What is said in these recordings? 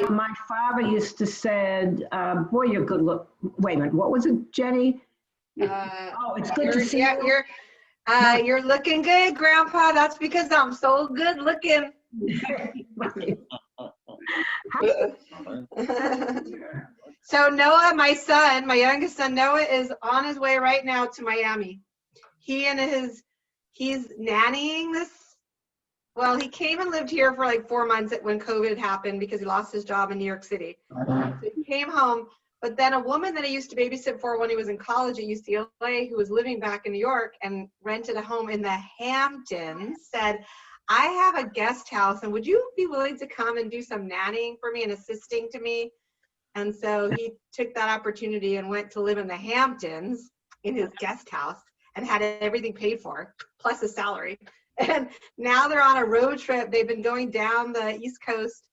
my father used to said, boy, you're good look. Wait a minute, what was it, Jenny? Oh, it's good to see you. You're looking good, Grandpa. That's because I'm so good looking. So Noah, my son, my youngest son, Noah, is on his way right now to Miami. He's nannying this. Well, he came and lived here for like 4 months when COVID happened because he lost his job in New York City. So he came home, but then a woman that he used to babysit for when he was in college at UCLA, who was living back in New York and rented a home in the Hamptons, said, I have a guest house, and would you be willing to come and do some nannying for me and assisting to me? And so he took that opportunity and went to live in the Hamptons in his guest house and had everything paid for, plus a salary. And now they're on a road trip. They've been going down the East Coast,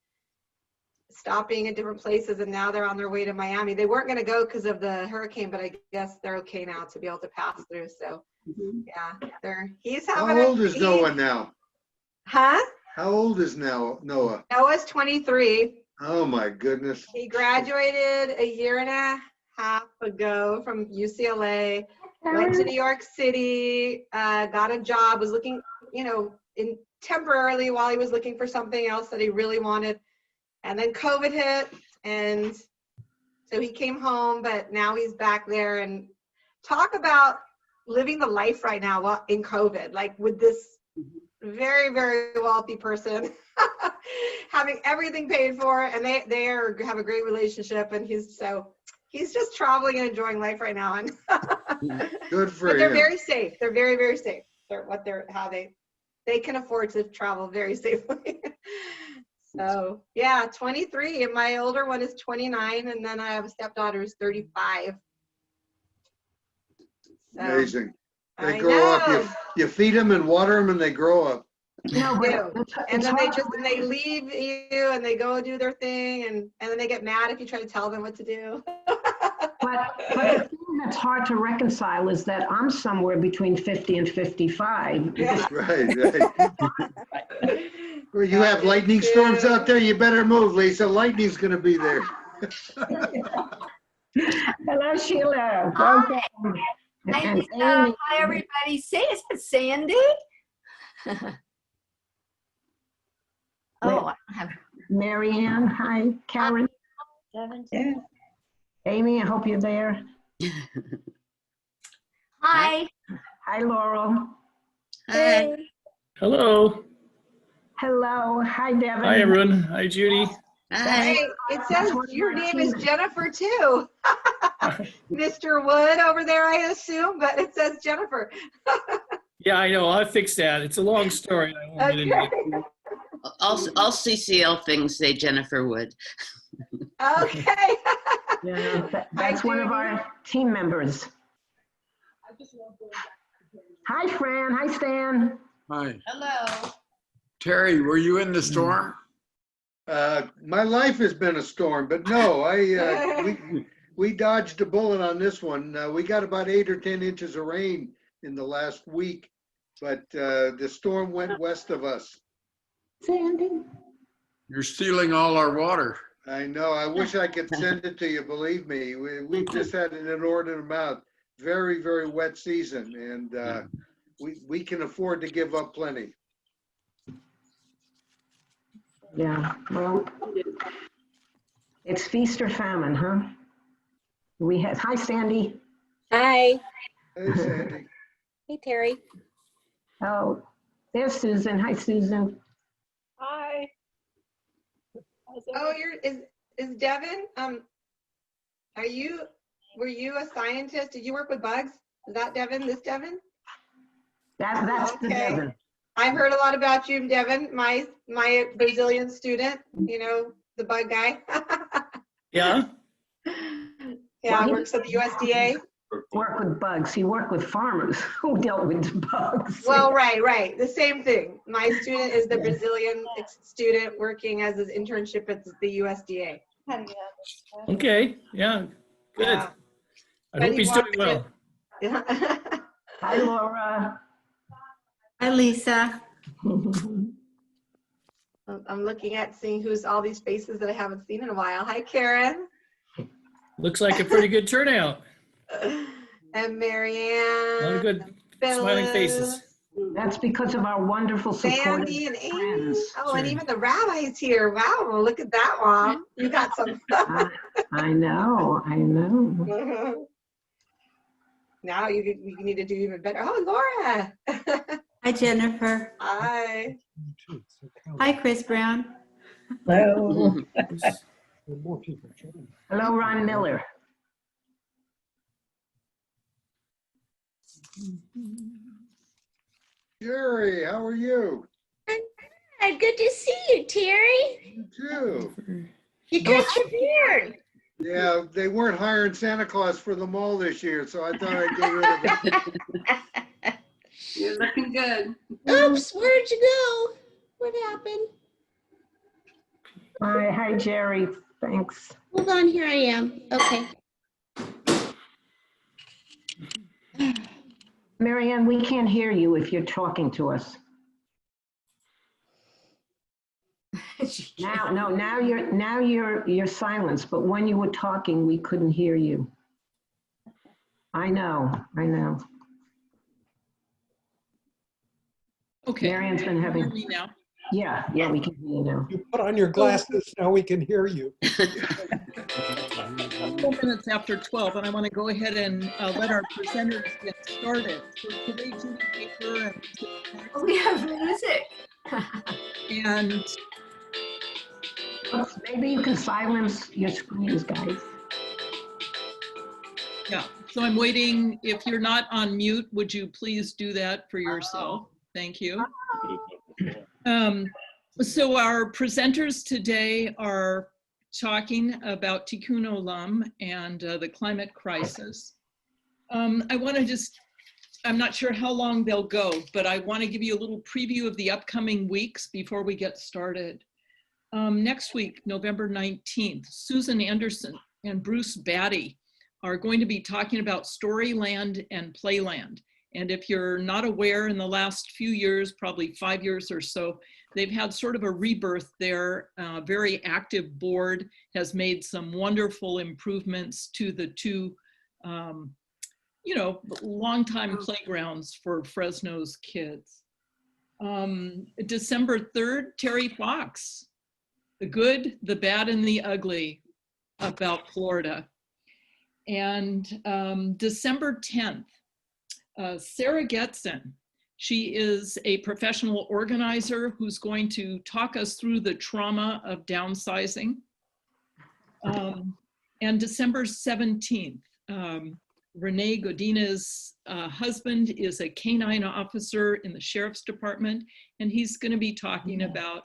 stopping at different places, and now they're on their way to Miami. They weren't going to go because of the hurricane, but I guess they're okay now to be able to pass through. So, yeah, he's having. How old is Noah now? Huh? How old is now Noah? Noah's 23. Oh my goodness. He graduated a year and a half ago from UCLA, went to New York City, got a job, was looking, in temporarily while he was looking for something else that he really wanted. And then COVID hit, and so he came home, but now he's back there. And talk about living the life right now in COVID, like with this very, very wealthy person having everything paid for, and they have a great relationship, and he's just traveling and enjoying life right now. And good for but him. They're very safe. They're very, very safe. They can afford to travel very safely. So yeah, 23, and my older one is 29, and then I have a stepdaughter who's 35. So, amazing. They grow up. You feed them and water them, and they grow up. No, and then they leave you and they go do their thing, and then they get mad if you try to tell them what to do. But the thing that's hard to reconcile is that I'm somewhere between 50 and 55. Yeah. Right. Well, you have lightning storms out there. You better move, Lisa. Lightning's going to be there. Hello, Sheila. Hi. And Amy. Hi, everybody. Is it Sandy? Oh, I don't have. Mary Ann, hi. Karen. Yeah. Amy, I hope you're there. Hi. Hi, Laurel. Hi. Hello. Hello. Hi, Devin. Hi, everyone. Hi, Judy. Hi. Hey, it says your name is Jennifer too. Mr. Wood over there, I assume, but it says Jennifer. Yeah, I know. I'll fix that. It's a long story. I won't get into it. All CCL things say Jennifer Wood. Okay. Yeah, that's one of our team members. Hi, Fran. Hi, Stan. Hi. Hello. Terry, were you in the storm? My life has been a storm, but no, we dodged a bullet on this one. We got about 8 or 10 inches of rain in the last week, but the storm went west of us. Sandy. You're stealing all our water. I know. I wish I could send it to you. Believe me, we've just had an inordinate amount. Very, very wet season, and we can afford to give up plenty. Yeah, well, it's feast or famine, huh? Hi, Sandy. Hi. Hey, Sandy. Hey, Terry. Oh, there's Susan. Hi, Susan. Hi. Oh, is Devin? Were you a scientist? Did you work with bugs? Is that Devin? This Devin? That's the Devin. I've heard a lot about you, Devin. My Brazilian student. The bug guy. Yeah. Yeah, works at the USDA. Work with bugs. He worked with farmers who dealt with bugs. Well, right. The same thing. My student is the Brazilian student working as his internship at the USDA. Okay. Yeah. Good. Yeah. I hope he's doing well. Hi, Laura. Hi, Lisa. I'm looking at seeing who's all these faces that I haven't seen in a while. Hi, Karen. Looks like a pretty good turnout. And A Marianne. lot of good smiling faces. That's because of our wonderful supportive Sandy and Amy. friends. Oh, and Sure. even the rabbi's here. Wow, look at that, Mom. You got some. I know, I know. Now you need to do even better. Oh, Laura. Hi, Jennifer. Hi. Hi, Chris Brown. Hello. Hello, Ron Miller. Jerry, how are you? Good. Good to see you, Terry. You too. You cut your beard. Yeah, they weren't hiring Santa Claus for the mall this year, so I thought I'd get rid of it. You're looking good. Oops, where'd you go? What happened? Hi, Jerry. Thanks. Hold on, here I am. Okay. Marianne, we can't hear you if you're talking to us. Now you're silenced, but when you were talking, we couldn't hear you. I know. Okay. Marianne's been Can you having, hear me now? yeah, we can hear you now. You put on your glasses, now we can hear you. 4 minutes after 12, and I want to go ahead and let our presenters get started. So today, Judy Baker We have music. and Maybe you can silence your screens, guys. yeah, so I'm waiting. If you're not on mute, would you please do that for yourself? Thank you. So our presenters today are talking about Tikkun Olam and the climate crisis. I want to I'm not sure how long they'll go, but I want to give you a little preview of the upcoming weeks before we get started. Next week, November 19th, Susan Anderson and Bruce Batty are going to be talking about Storyland and Playland. And if you're not aware, in the last few years, probably 5 years or so, they've had sort of a rebirth. Their very active board has made some wonderful improvements to the two, longtime playgrounds for Fresno's kids. December 3rd, Terry Fox, The Good, the Bad, and the Ugly about Florida. And December 10th, Sarah Getson. She is a professional organizer who's going to talk us through the trauma of downsizing. And December 17th, Renee Godina's husband is a canine officer in the Sheriff's Department, and he's going to be talking about,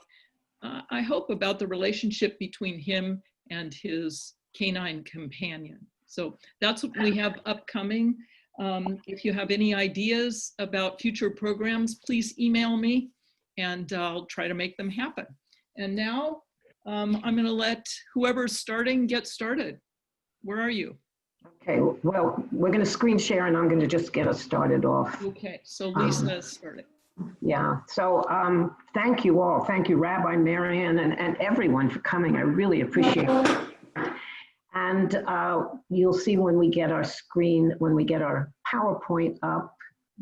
I hope, about the relationship between him and his canine companion. So that's what we have upcoming. If you have any ideas about future programs, please email me and I'll try to make them happen. And now I'm going to let whoever's starting get started. Where are you? Okay, well, we're going to screen share and I'm going to just get us started off. Okay, so Lisa is starting. Yeah, so thank you all. Thank you, Rabbi Marianne, and everyone for coming. I really appreciate it. And you'll see when we get our screen, when we get our PowerPoint up,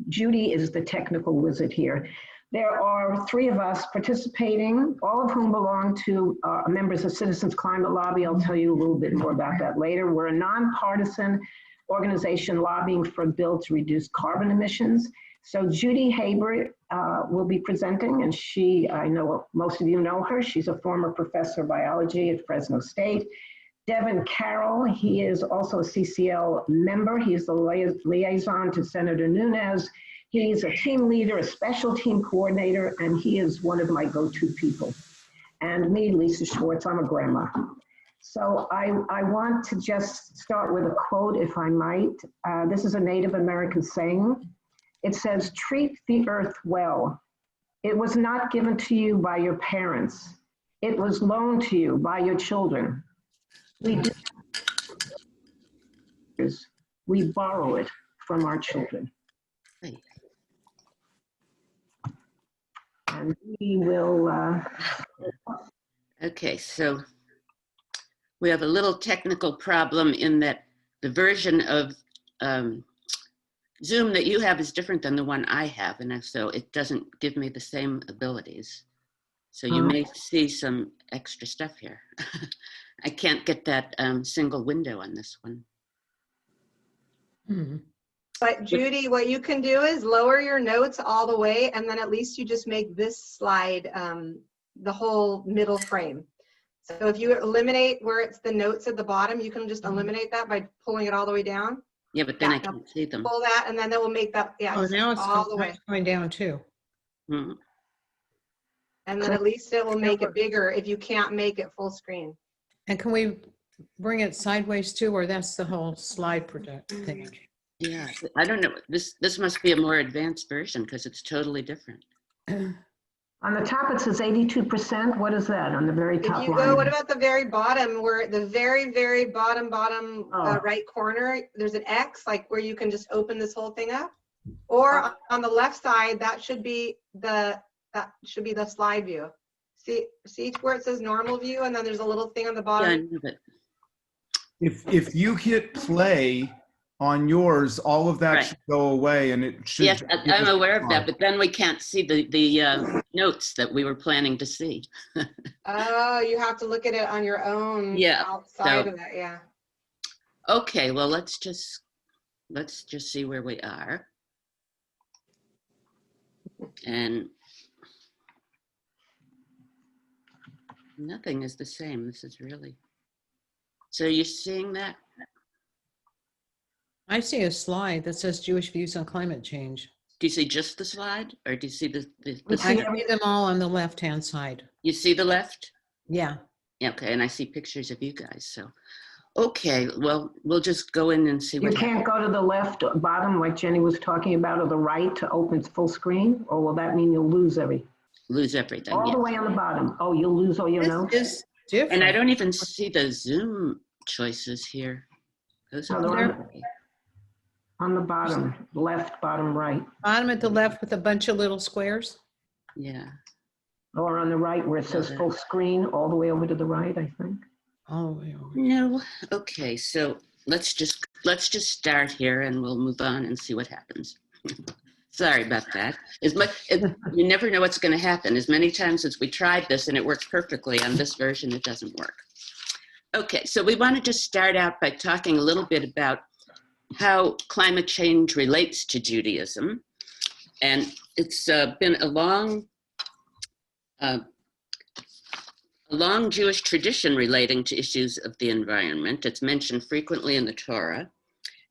Judy is the technical wizard here. There are 3 of us participating, all of whom belong to members of Citizens Climate Lobby. I'll tell you a little bit more about that later. We're a nonpartisan organization lobbying for a bill to reduce carbon emissions. So Judy Haber will be presenting, and I know most of you know her. She's a former professor of biology at Fresno State. Devin Carroll, he is also a CCL member. He is the liaison to Senator Nunes. He's a team leader, a special team coordinator, and he is one of my go-to people. And me, Lisa Schwartz, I'm a grandma. So I want to just start with a quote, if I might. This is a Native American saying. It says, "Treat the earth well. It was not given to you by your parents. It was loaned to you by your children. We borrow it from our children." And we will, Okay, so we have a little technical problem in that the version of Zoom that you have is different than the one I have, and so it doesn't give me the same abilities. So you may see some extra stuff here. I can't get that single window on this one. But Judy, what you can do is lower your notes all the way, and then at least you just make this slide the whole middle frame. So if you eliminate where it's the notes at the bottom, you can just eliminate that by pulling it all the way down. Yeah, but then I can't see them. Pull that, and then that will make that, yeah, Oh, now it's all the way. going down too. Mhm. And then at least it will make it bigger if you can't make it full screen. And can we bring it sideways too, or that's the whole slide project thing? Yeah, I don't know. This must be a more advanced version because it's totally different. on the top it says 82%. What is that on the very top If you line? go, what about the very bottom, where the very bottom right corner, there's an X, like where you can just open this whole thing up? Or on the left side, that should be the slide view. See where it says normal view, and then there's a little thing on the Yeah, bottom? I know that. If you hit play on yours, all of that Right. should go away, and it should. Yes, I'm aware of that, but then we can't see the notes that we were planning to see. Oh, you have to look at it on your own outside of that, yeah. Okay, well, let's just see where we are. And nothing is the same. This is really. So you're seeing that? I see a slide that says Jewish views on climate change. Do you see just the slide, or do you see the I see them all on the left-hand side. You see the left? Yeah. Yeah, okay, and I see pictures of you guys, so. Okay, well, we'll just go in and see You what can't go to the left bottom like Jenny was talking about, or the right to open full screen? Or will that mean you'll lose everything? All the way on the bottom. Oh, you'll lose all your notes? Is different. And I don't even see the Zoom choices here. Those are on the bottom, left, bottom, right. Bottom at the left with a bunch of little squares? Yeah. Or on the right where it says full screen, all the way over to the right, I think. Oh, no. Okay, so let's just start here and we'll move on and see what happens. Sorry about that. You never know what's going to happen. As many times as we tried this and it works perfectly, on this version it doesn't work. Okay, so we want to just start out by talking a little bit about how climate change relates to Judaism. And it's been a long Jewish tradition relating to issues of the environment. It's mentioned frequently in the Torah,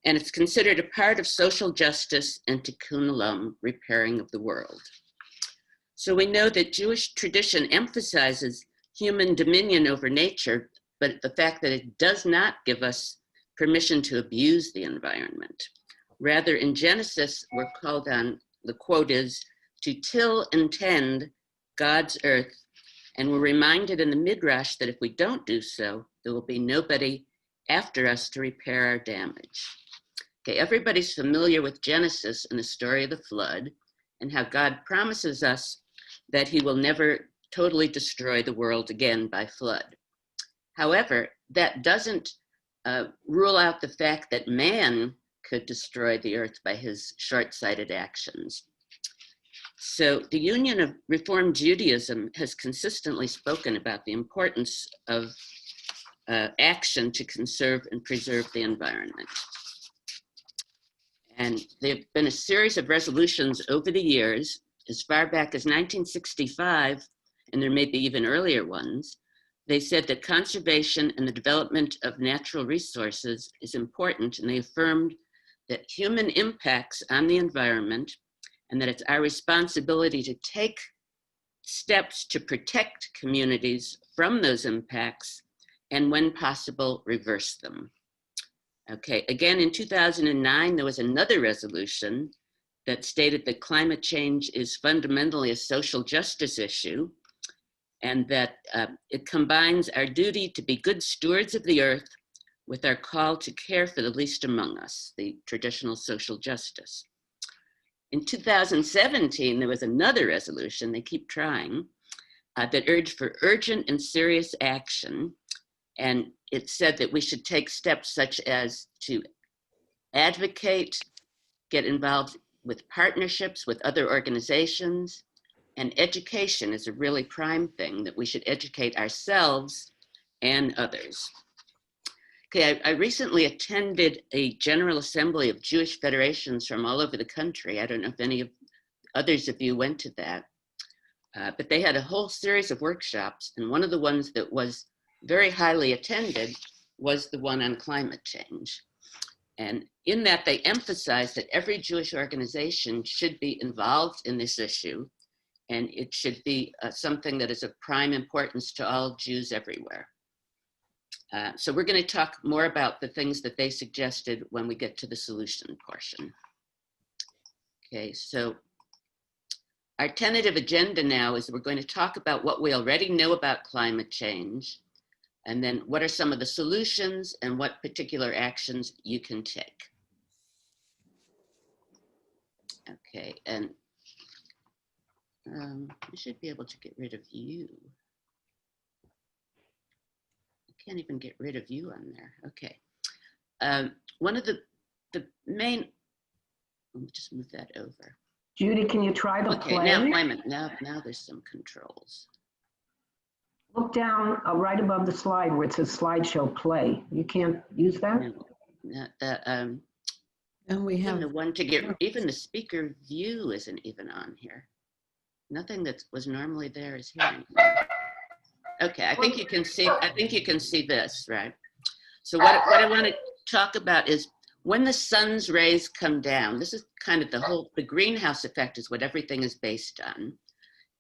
and it's considered a part of social justice and tikkun olam, repairing of the world. So we know that Jewish tradition emphasizes human dominion over nature, but the fact that it does not give us permission to abuse the environment. Rather, in Genesis, we're called on, the quote is, to till and tend God's earth, and we're reminded in the Midrash that if we don't do so, there will be nobody after us to repair our damage. Okay, everybody's familiar with Genesis and the story of the flood, and how God promises us that he will never totally destroy the world again by flood. However, that doesn't rule out the fact that man could destroy the earth by his short-sighted actions. So the Union of Reformed Judaism has consistently spoken about the importance of action to conserve and preserve the environment. And there have been a series of resolutions over the years, as far back as 1965, and there may be even earlier ones. They said that conservation and the development of natural resources is important, and they affirmed that human impacts on the environment and that it's our responsibility to take steps to protect communities from those impacts and, when possible, reverse them. Okay, again, in 2009, there was another resolution that stated that climate change is fundamentally a social justice issue, and that it combines our duty to be good stewards of the earth with our call to care for the least among us, the traditional social justice. In 2017, there was another resolution, they keep trying, that urged for urgent and serious action. And it said that we should take steps such as to advocate, get involved with partnerships with other organizations, and education is a really prime thing, that we should educate ourselves and others. Okay, I recently attended a General Assembly of Jewish federations from all over the country. I don't know if any of others of you went to that, but they had a whole series of workshops, and one of the ones that was very highly attended was the one on climate change. And in that, they emphasized that every Jewish organization should be involved in this issue, and it should be something that is of prime importance to all Jews everywhere. So we're going to talk more about the things that they suggested when we get to the solution portion. Okay, so our tentative agenda now is we're going to talk about what we already know about climate change, and then what are some of the solutions and what particular actions you can take. Okay, and I should be able to get rid of you. I can't even get rid of you on there. Okay. One of the main, let me just move that over. Judy, can you try the Okay, play? now, wait a minute, now there's some controls. Look down right above the slide where it says slideshow play. You can't use that? No, And we have the one to get, even the speaker view isn't even on here. Nothing that was normally there is here anymore. Okay, I think you can see this, right? So what I want to talk about is when the sun's rays come down, this is kind of the greenhouse effect is what everything is based on.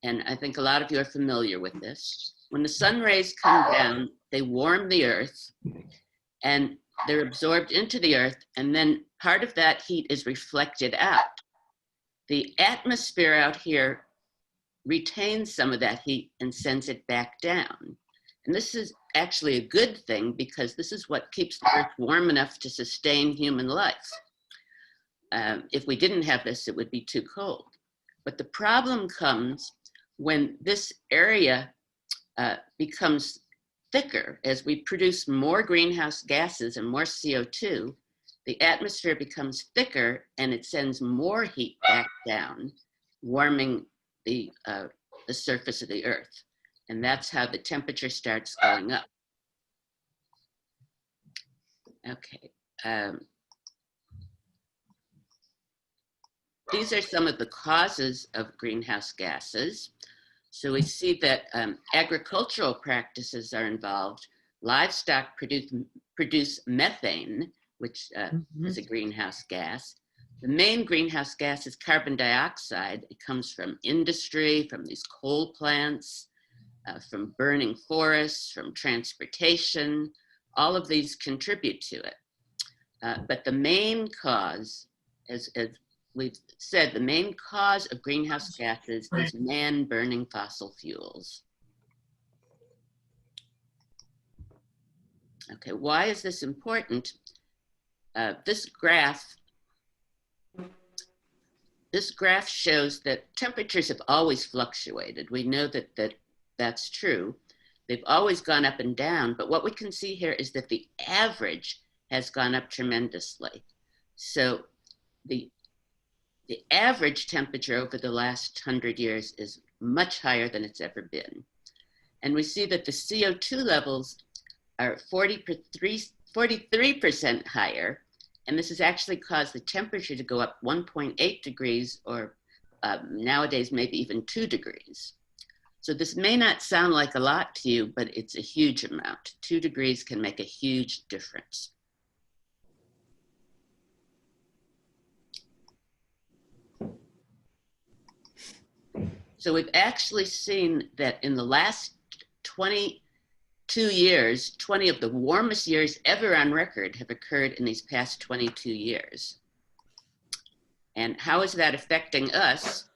And I think a lot of you are familiar with this. When the sun rays come down, they warm the earth and they're absorbed into the earth, and then part of that heat is reflected out. The atmosphere out here retains some of that heat and sends it back down. And this is actually a good thing because this is what keeps the earth warm enough to sustain human life. If we didn't have this, it would be too cold. But the problem comes when this area becomes thicker. As we produce more greenhouse gases and more CO2, the atmosphere becomes thicker and it sends more heat back down, warming the surface of the earth. And that's how the temperature starts going up. Okay. These are some of the causes of greenhouse gases. So we see that agricultural practices are involved. Livestock produce methane, which is a greenhouse gas. The main greenhouse gas is carbon dioxide. It comes from industry, from these coal plants, from burning forests, from transportation. All of these contribute to it. But the main cause, as we've said, the main cause of greenhouse gases is man burning fossil fuels. Okay, why is this important? This graph shows that temperatures have always fluctuated. We know that that's true. They've always gone up and down, but what we can see here is that the average has gone up tremendously. So the average temperature over the last 100 years is much higher than it's ever been. And we see that the CO2 levels are 43% higher. And this has actually caused the temperature to go up 1.8 degrees or nowadays maybe even 2 degrees. So this may not sound like a lot to you, but it's a huge amount. 2 degrees can make a huge difference. So we've actually seen that in the last 22 years, 20 of the warmest years ever on record have occurred in these past 22 years. And how is that affecting us?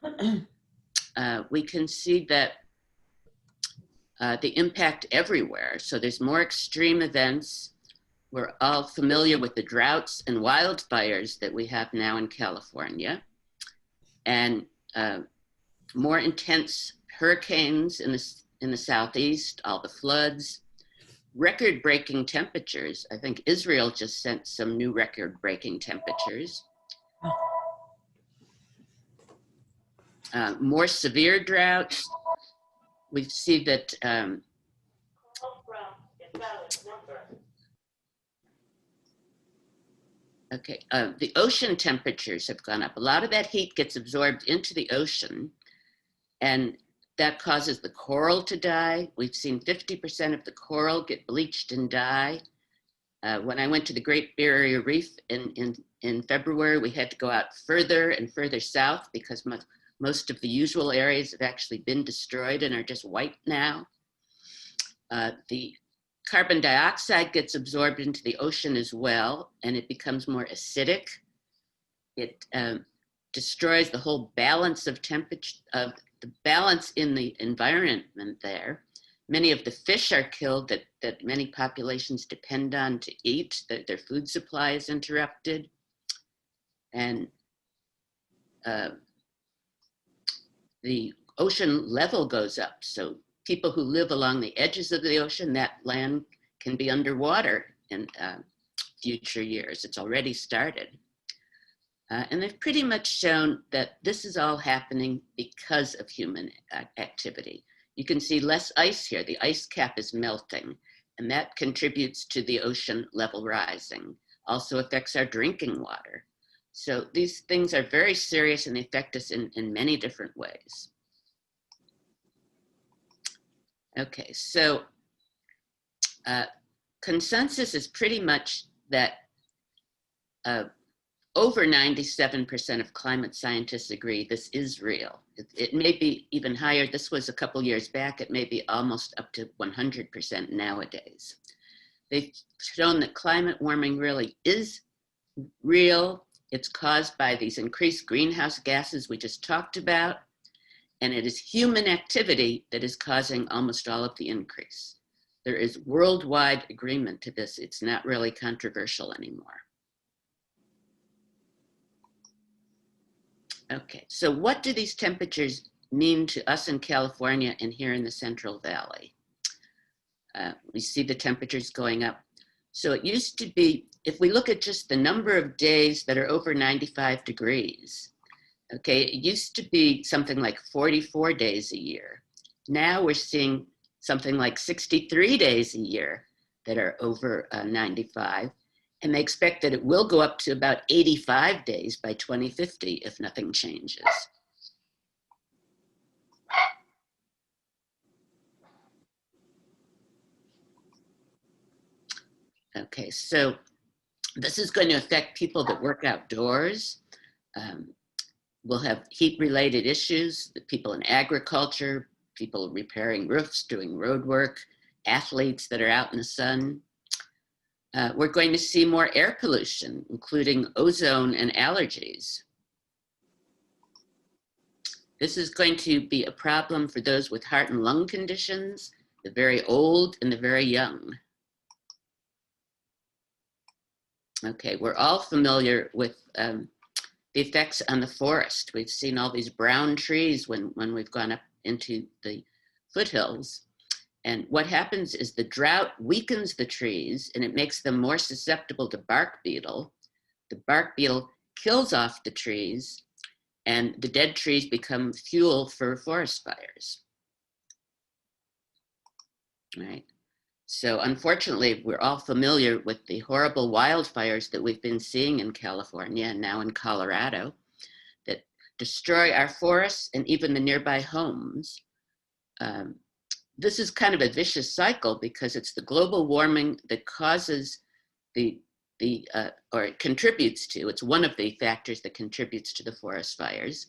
We can see that the impact everywhere. So there's more extreme events. We're all familiar with the droughts and wildfires that we have now in California. and more intense hurricanes in the southeast, all the floods, record-breaking temperatures. I think Israel just sent some new record-breaking temperatures. More severe droughts. We see that the ocean temperatures have gone up. A lot of that heat gets absorbed into the ocean, and that causes the coral to die. We've seen 50% of the coral get bleached and die. When I went to the Great Barrier Reef in February, we had to go out further and further south because most of the usual areas have actually been destroyed and are just white now. The carbon dioxide gets absorbed into the ocean as well, and it becomes more acidic. It destroys the whole balance of temperature, of the balance in the environment there. Many of the fish are killed that many populations depend on to eat, that their food supply is interrupted. And the ocean level goes up. So people who live along the edges of the ocean, that land can be underwater in future years. It's already started. And they've pretty much shown that this is all happening because of human activity. You can see less ice here. The ice cap is melting, and that contributes to the ocean level rising. Also affects our drinking water. So these things are very serious and they affect us in many different ways. Okay, so consensus is pretty much that over 97% of climate scientists agree this is real. It may be even higher. This was a couple years back. It may be almost up to 100% nowadays. They've shown that climate warming really is real. It's caused by these increased greenhouse gases we just talked about, and it is human activity that is causing almost all of the increase. There is worldwide agreement to this. It's not really controversial anymore. Okay, so what do these temperatures mean to us in California and here in the Central Valley? We see the temperatures going up. So it used to be, if we look at just the number of days that are over 95 degrees, okay, it used to be something like 44 days a year. Now we're seeing something like 63 days a year that are over 95. And they expect that it will go up to about 85 days by 2050 if nothing changes. Okay, so this is going to affect people that work outdoors. We'll have heat-related issues, the people in agriculture, people repairing roofs, doing road work, athletes that are out in the sun. We're going to see more air pollution, including ozone and allergies. This is going to be a problem for those with heart and lung conditions, the very old and the very young. Okay, we're all familiar with the effects on the forest. We've seen all these brown trees when we've gone up into the foothills. And what happens is the drought weakens the trees and it makes them more susceptible to bark beetle. The bark beetle kills off the trees and the dead trees become fuel for forest fires. Right. So unfortunately, we're all familiar with the horrible wildfires that we've been seeing in California and now in Colorado that destroy our forests and even the nearby homes. This is kind of a vicious cycle because it's the global warming that causes or it contributes to, it's one of the factors that contributes to the forest fires.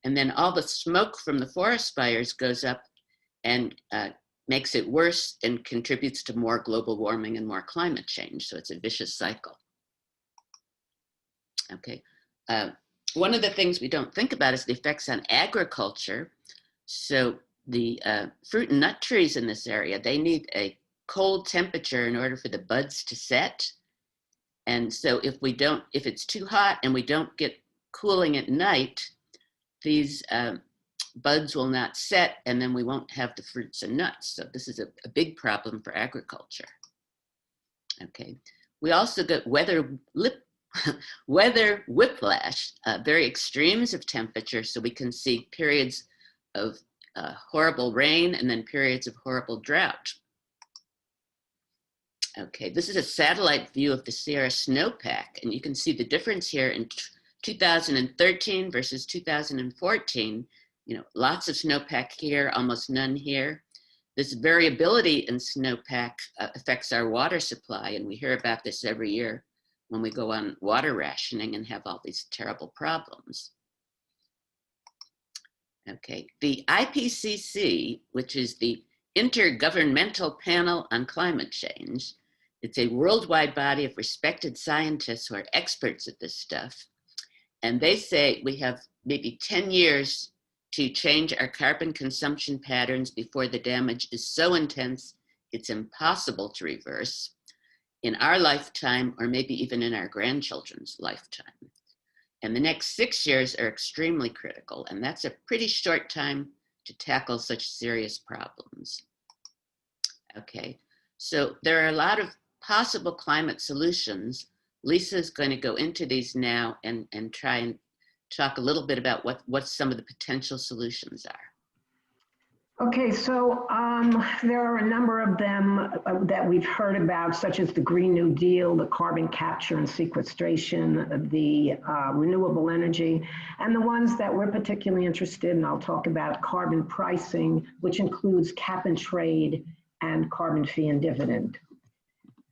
And then all the smoke from the forest fires goes up and makes it worse and contributes to more global warming and more climate change. So it's a vicious cycle. Okay. One of the things we don't think about is the effects on agriculture. So the fruit and nut trees in this area, they need a cold temperature in order for the buds to set. And so if it's too hot and we don't get cooling at night, these buds will not set, and then we won't have the fruits and nuts. So this is a big problem for agriculture. Okay, we also get weather whiplash, very extremes of temperature. So we can see periods of horrible rain and then periods of horrible drought. Okay, this is a satellite view of the Sierra snowpack, and you can see the difference here in 2013 versus 2014. You know, lots of snowpack here, almost none here. This variability in snowpack affects our water supply, and we hear about this every year when we go on water rationing and have all these terrible problems. Okay, the IPCC, which is the Intergovernmental Panel on Climate Change, it's a worldwide body of respected scientists who are experts at this stuff. And they say we have maybe 10 years to change our carbon consumption patterns before the damage is so intense it's impossible to reverse in our lifetime, or maybe even in our grandchildren's lifetime. And the next 6 years are extremely critical, and that's a pretty short time to tackle such serious problems. Okay, so there are a lot of possible climate solutions. Lisa's going to go into these now and try and talk a little bit about what some of the potential solutions are. Okay, so there are a number of them that we've heard about, such as the Green New Deal, the carbon capture and sequestration, the renewable energy, and the ones that we're particularly interested in, I'll talk about carbon pricing, which includes cap and trade and carbon fee and dividend.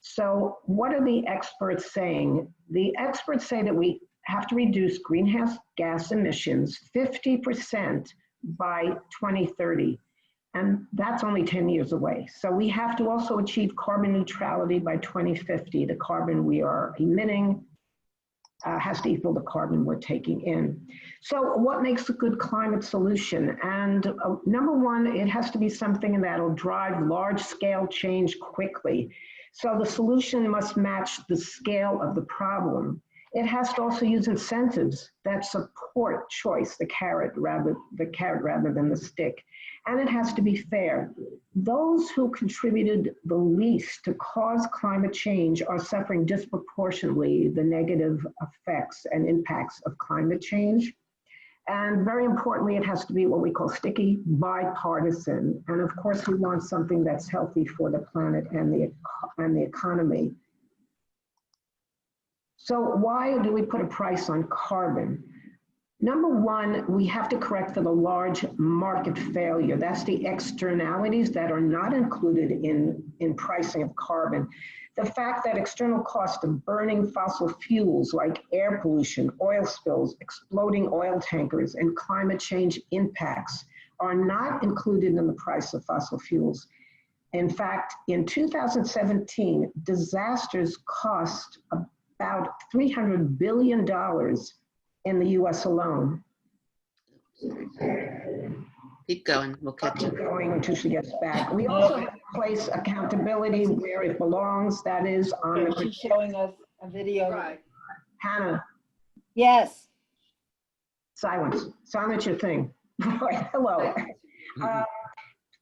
So what are the experts saying? The experts say that we have to reduce greenhouse gas emissions 50% by 2030. And that's only 10 years away. So we have to also achieve carbon neutrality by 2050. The carbon we are emitting has to equal the carbon we're taking in. So what makes a good climate solution? And number one, it has to be something that'll drive large scale change quickly. So the solution must match the scale of the problem. It has to also use incentives that support choice, the carrot rather than the stick. And it has to be fair. Those who contributed the least to cause climate change are suffering disproportionately the negative effects and impacts of climate change. And very importantly, it has to be what we call sticky, bipartisan. And of course, we want something that's healthy for the planet and the economy. So why do we put a price on carbon? Number one, we have to correct for the large market failure. That's the externalities that are not included in pricing of carbon. The fact that external costs of burning fossil fuels like air pollution, oil spills, exploding oil tankers, and climate change impacts are not included in the price of fossil fuels. In fact, in 2017, disasters cost about $300 billion in the US alone. Keep going, we'll catch Keep up. going until she gets back. We also have to place accountability where it belongs, that is on the. She's showing us a video. Right. Hannah, Yes. silence your thing. Hello.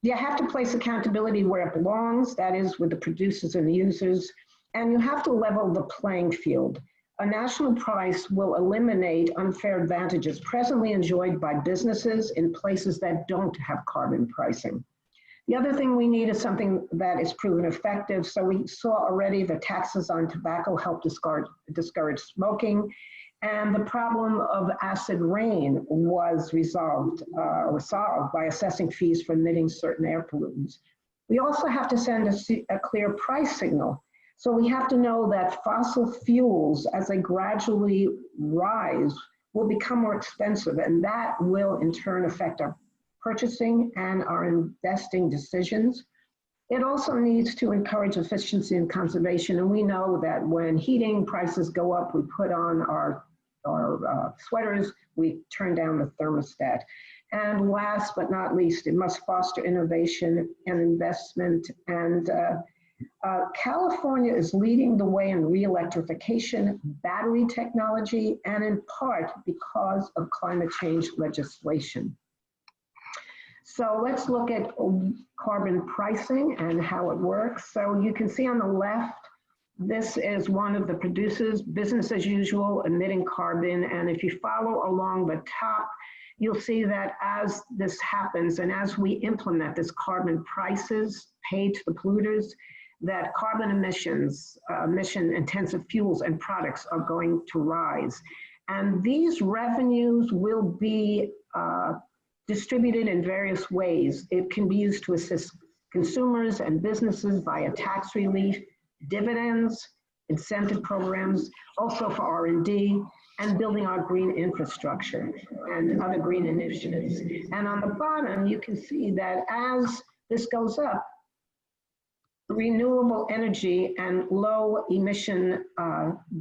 You have to place accountability where it belongs, that is with the producers and the users, and you have to level the playing field. A national price will eliminate unfair advantages presently enjoyed by businesses in places that don't have carbon pricing. The other thing we need is something that is proven effective. So we saw already the taxes on tobacco help discourage smoking, and the problem of acid rain was solved by assessing fees for emitting certain air pollutants. We also have to send a clear price signal. So we have to know that fossil fuels, as they gradually rise, will become more expensive, and that will in turn affect our purchasing and our investing decisions. It also needs to encourage efficiency and conservation, and we know that when heating prices go up, we put on our sweaters, we turn down the thermostat. And last but not least, it must foster innovation and investment and California is leading the way in re-electrification, battery technology, and in part because of climate change legislation. So let's look at carbon pricing and how it works. So you can see on the left, this is one of the producers, business as usual, emitting carbon. And if you follow along the top, you'll see that as this happens and as we implement this carbon prices paid to the polluters, that carbon emissions, emission-intensive fuels and products are going to rise. And these revenues will be distributed in various ways. It can be used to assist consumers and businesses via tax relief, dividends, incentive programs, also for R&D, and building our green infrastructure and other green initiatives. And on the bottom, you can see that as this goes up, renewable energy and low emission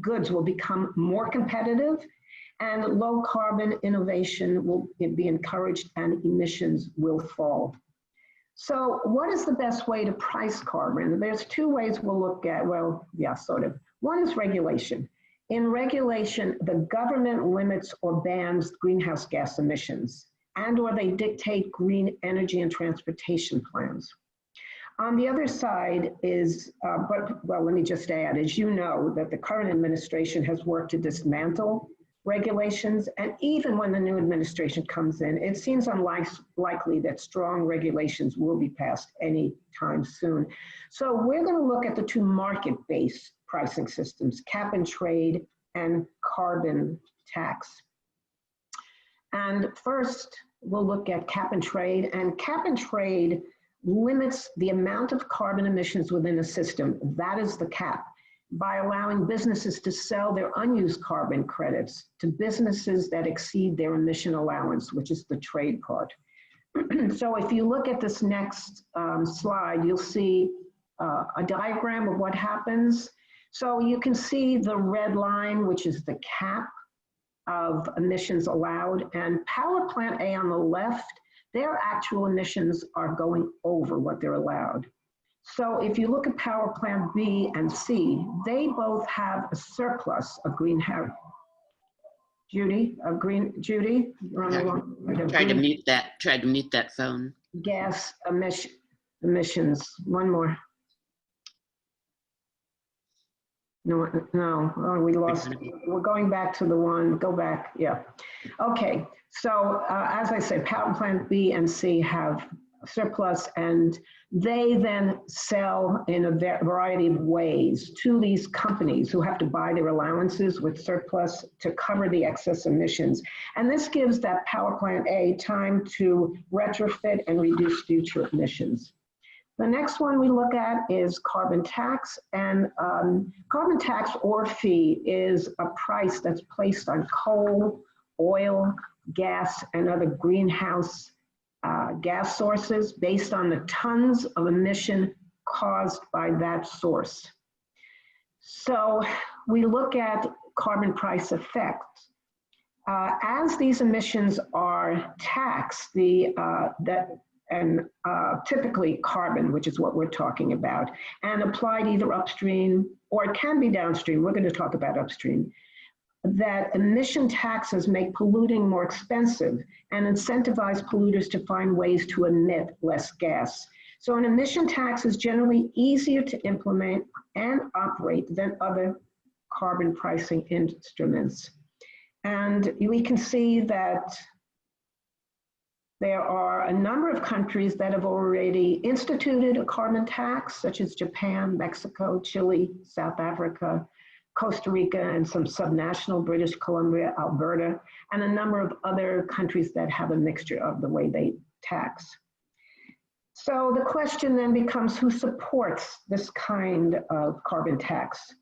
goods will become more competitive, and low carbon innovation will be encouraged and emissions will fall. So what is the best way to price carbon? There's two ways we'll look at, well, yeah, sort of. One is regulation. In regulation, the government limits or bans greenhouse gas emissions, and or they dictate green energy and transportation plans. On the other side is, well, let me just add, as you know, that the current administration has worked to dismantle regulations, and even when the new administration comes in, it seems unlikely that strong regulations will be passed anytime soon. So we're going to look at the two market-based pricing systems, cap and trade and carbon tax. And first, we'll look at cap and trade, and cap and trade limits the amount of carbon emissions within a system. That is the cap, by allowing businesses to sell their unused carbon credits to businesses that exceed their emission allowance, which is the trade part. So if you look at this next slide, you'll see a diagram of what happens. So you can see the red line, which is the cap of emissions allowed, and power plant A on the left, their actual emissions are going over what they're allowed. So if you look at power plant B and C, they both have a surplus of greenhouse. Judy, you're on the wrong. Try to mute that phone. Gas emissions. One more. No, oh, we lost. We're going back to the one. Go back. Yeah. Okay. So as I said, power plant B and C have surplus, and they then sell in a variety of ways to these companies who have to buy their allowances with surplus to cover the excess emissions. And this gives that power plant A time to retrofit and reduce future emissions. The next one we look at is carbon tax, and carbon tax or fee is a price that's placed on coal, oil, gas, and other greenhouse gas sources based on the tons of emission caused by that source. So we look at carbon price effects. As these emissions are taxed, typically carbon, which is what we're talking about, and applied either upstream or it can be downstream. We're going to talk about upstream. That emission taxes make polluting more expensive and incentivize polluters to find ways to emit less gas. So an emission tax is generally easier to implement and operate than other carbon pricing instruments. And we can see that there are a number of countries that have already instituted a carbon tax, such as Japan, Mexico, Chile, South Africa, Costa Rica, and some subnational British Columbia, Alberta, and a number of other countries that have a mixture of the way they tax. So the question then becomes, who supports this kind of carbon tax?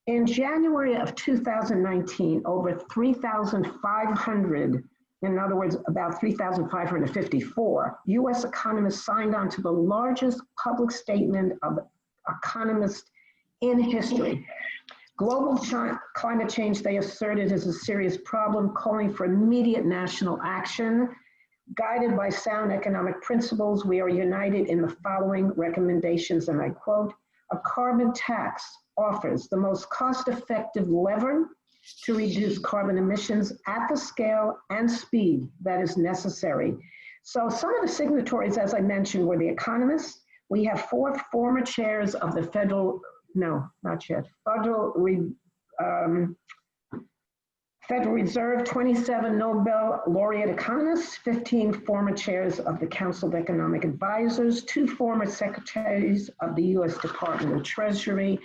In January of 2019, over 3,500, in other words, about 3,554 US economists signed on to the largest public statement of economists in history. Global climate change, they asserted, is a serious problem, calling for immediate national action. Guided by sound economic principles, we are united in the following recommendations, and I quote, A carbon tax offers the most cost-effective lever to reduce carbon emissions at the scale and speed that is necessary. So some of the signatories, as I mentioned, were the economists. We have 4 former chairs of the Federal Reserve, 27 Nobel laureate economists, 15 former chairs of the Council of Economic Advisors, 2 former secretaries of the U.S. Department of Treasury,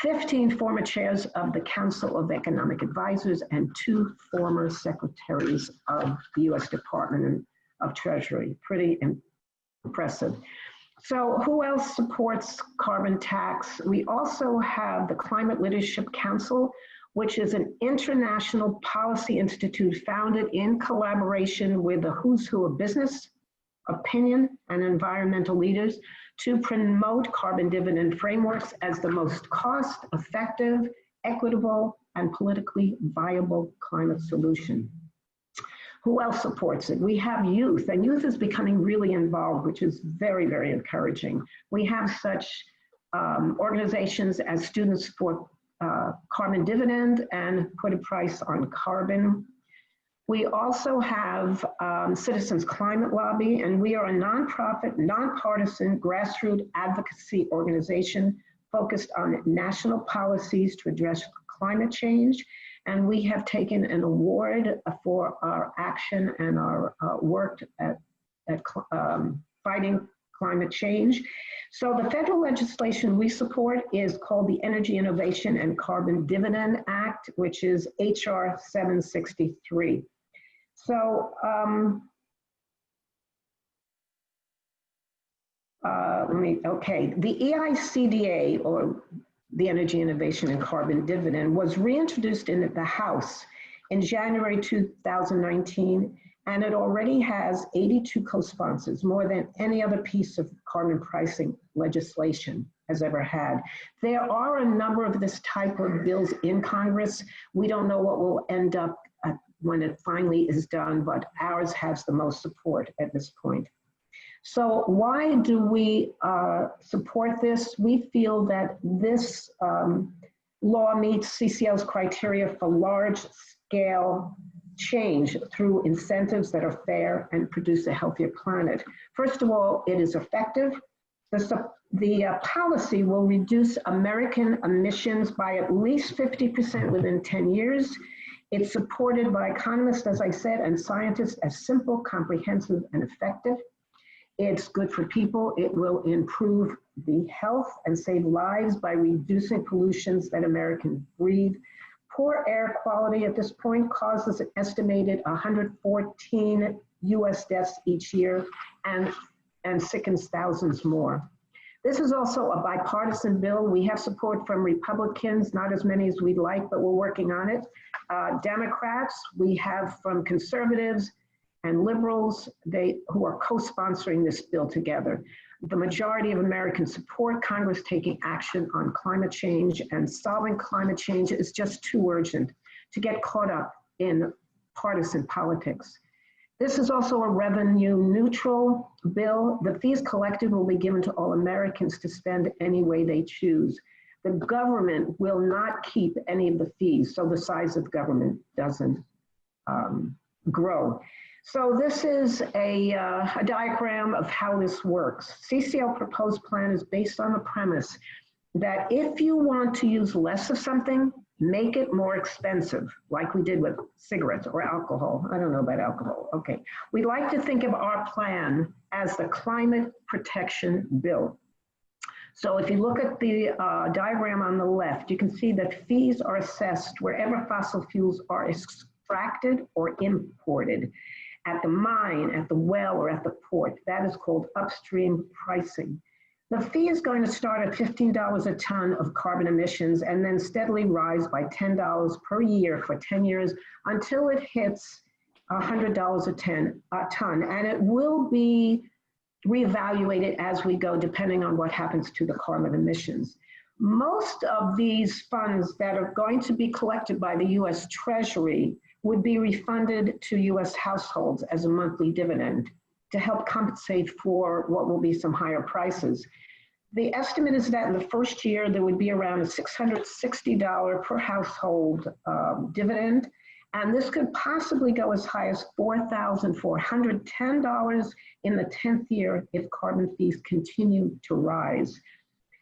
15 former chairs of the Council of Economic Advisors, and 2 former secretaries of the U.S. Department of Treasury. Pretty impressive. So who else supports carbon tax? We also have the Climate Leadership Council, which is an international policy institute founded in collaboration with the who's who of business, opinion, and environmental leaders to promote carbon dividend frameworks as the most cost-effective, equitable, and politically viable climate solution. Who else supports it? We have youth, and youth is becoming really involved, which is very, very encouraging. We have such organizations as Students for Carbon Dividend and Put a Price on Carbon. We also have Citizens Climate Lobby, and we are a nonprofit, nonpartisan, grassroots advocacy organization focused on national policies to address climate change. And we have taken an award for our action and our work at fighting climate change. So the federal legislation we support is called the Energy Innovation and Carbon Dividend Act, which is HR 763. So the EICDA, or the Energy Innovation and Carbon Dividend, was reintroduced in the House in January 2019, and it already has 82 co-sponsors, more than any other piece of carbon pricing legislation has ever had. There are a number of this type of bills in Congress. We don't know what will end up when it finally is done, but ours has the most support at this point. So why do we support this? We feel that this law meets CCL's criteria for large-scale change through incentives that are fair and produce a healthier planet. First of all, it is effective. The policy will reduce American emissions by at least 50% within 10 years. It's supported by economists, as I said, and scientists as simple, comprehensive, and effective. It's good for people. It will improve the health and save lives by reducing pollutions that Americans breathe. Poor air quality at this point causes an estimated 114 US deaths each year and sickens thousands more. This is also a bipartisan bill. We have support from Republicans, not as many as we'd like, but we're working on it. Democrats, we have from conservatives and liberals, who are co-sponsoring this bill together. The majority of Americans support Congress taking action on climate change, and solving climate change is just too urgent to get caught up in partisan politics. This is also a revenue neutral bill. The fees collected will be given to all Americans to spend any way they choose. The government will not keep any of the fees, so the size of government doesn't grow. So this is a diagram of how this works. CCL proposed plan is based on the premise that if you want to use less of something, make it more expensive, like we did with cigarettes or alcohol. I don't know about alcohol. Okay. We like to think of our plan as the climate protection bill. So if you look at the diagram on the left, you can see that fees are assessed wherever fossil fuels are extracted or imported. At the mine, at the well, or at the port. That is called upstream pricing. The fee is going to start at $15 a ton of carbon emissions and then steadily rise by $10 per year for 10 years until it hits $100 a ton. And it will be reevaluated as we go, depending on what happens to the carbon emissions. Most of these funds that are going to be collected by the US Treasury would be refunded to US households as a monthly dividend to help compensate for what will be some higher prices. The estimate is that in the first year, there would be around a $660 per household dividend. And this could possibly go as high as $4,410 in the 10th year if carbon fees continue to rise.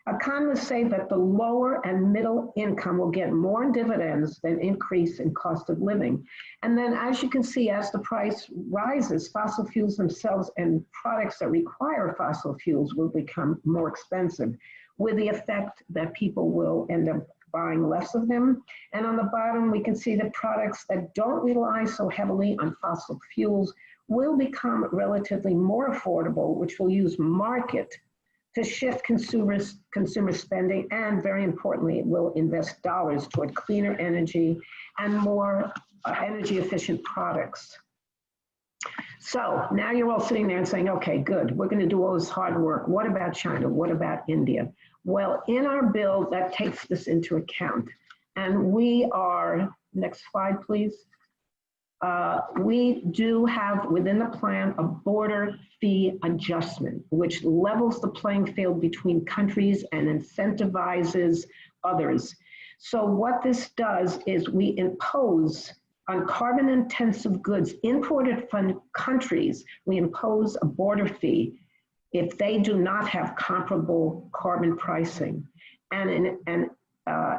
Economists say that the lower and middle income will get more in dividends than increase in cost of living. And then as you can see, as the price rises, fossil fuels themselves and products that require fossil fuels will become more expensive, with the effect that people will end up buying less of them. And on the bottom, we can see that products that don't rely so heavily on fossil fuels will become relatively more affordable, which will use market to shift consumer spending, and very importantly, it will invest dollars toward cleaner energy and more energy efficient products. So now you're all sitting there and saying, okay, good, we're gonna do all this hard work. What about China? What about India? Well, in our bill, that takes this into account. And we are, next slide, please. We do have within the plan a border fee adjustment, which levels the playing field between countries and incentivizes others. So what this does is we impose on carbon intensive goods imported from countries, we impose a border fee if they do not have comparable carbon pricing. And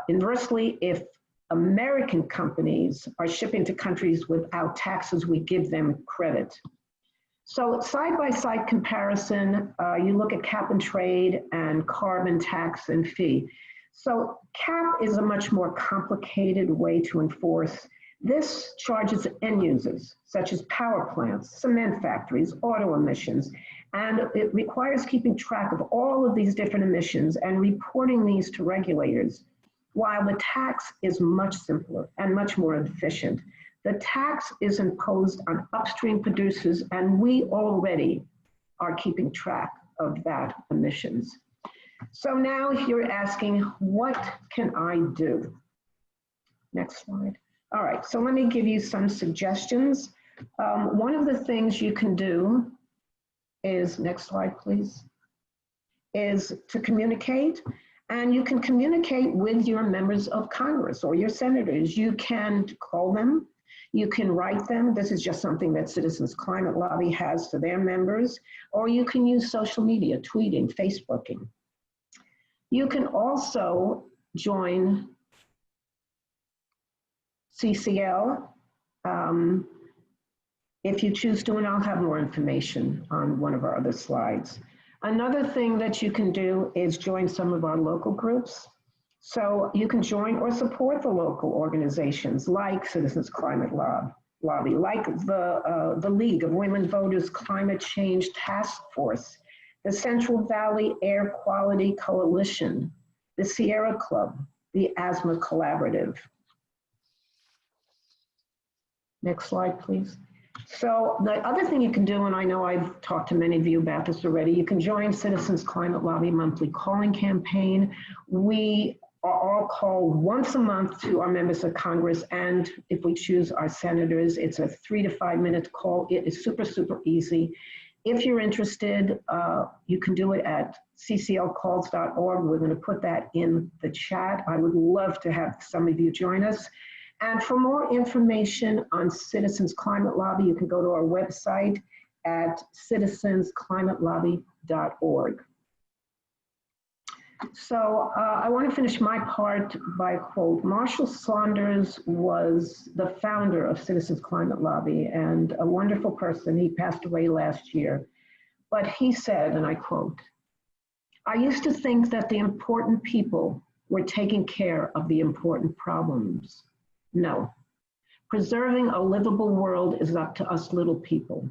inversely, if American companies are shipping to countries without taxes, we give them credit. So side-by-side comparison, you look at cap and trade and carbon tax and fee. So cap is a much more complicated way to enforce. This charges end users, such as power plants, cement factories, auto emissions, and it requires keeping track of all of these different emissions and reporting these to regulators. While the tax is much simpler and much more efficient, the tax is imposed on upstream producers, and we already are keeping track of that emissions. So now you're asking, what can I do? Next slide. All right, so let me give you some suggestions. One of the things you can do is, next slide please, is to communicate. And you can communicate with your members of Congress or your senators. You can call them, you can write them. This is just something that Citizens Climate Lobby has for their members, or you can use social media, tweeting, Facebooking. You can also join CCL if you choose to, and I'll have more information on one of our other slides. Another thing that you can do is join some of our local groups. So you can join or support the local organizations like Citizens Climate Lobby, like the League of Women Voters Climate Change Task Force, the Central Valley Air Quality Coalition, the Sierra Club, the Asthma Collaborative. Next slide, please. So the other thing you can do, and I know I've talked to many of you about this already, you can join Citizens Climate Lobby monthly calling campaign. We are all called once a month to our members of Congress, and if we choose our senators, it's a 3 to 5 minute call. It is super, super easy. If you're interested, you can do it at cclcalls.org. We're going to put that in the chat. I would love to have some of you join us. And for more information on Citizens Climate Lobby, you can go to our website at citizensclimatelobby.org. So I want to finish my part by a quote. Marshall Saunders was the founder of Citizens Climate Lobby and a wonderful person. He passed away last year. But he said, and I quote, "I used to think that the important people were taking care of the important problems. No, preserving a livable world is up to us little people.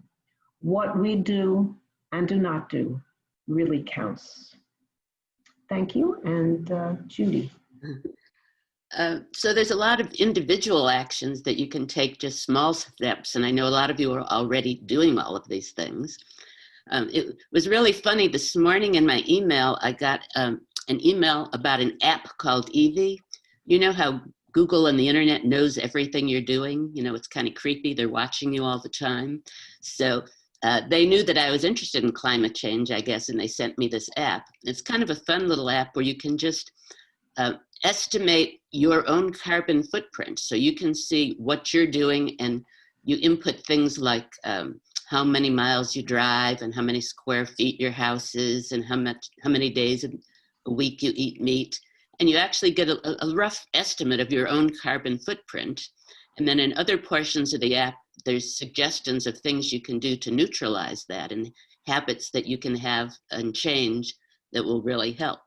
What we do and do not do really counts." Thank you, and Judy. So there's a lot of individual actions that you can take, just small steps, and I know a lot of you are already doing all of these things. It was really funny, this morning in my email, I got an email about an app called Evie. You know how Google and the internet knows everything you're doing? You know, it's kind of creepy. They're watching you all the time. So they knew that I was interested in climate change, I guess, and they sent me this app. It's kind of a fun little app where you can just estimate your own carbon footprint. So you can see what you're doing, and you input things like how many miles you drive and how many square feet your house is and how many days a week you eat meat. And you actually get a rough estimate of your own carbon footprint. And then in other portions of the app, there's suggestions of things you can do to neutralize that and habits that you can have and change that will really help.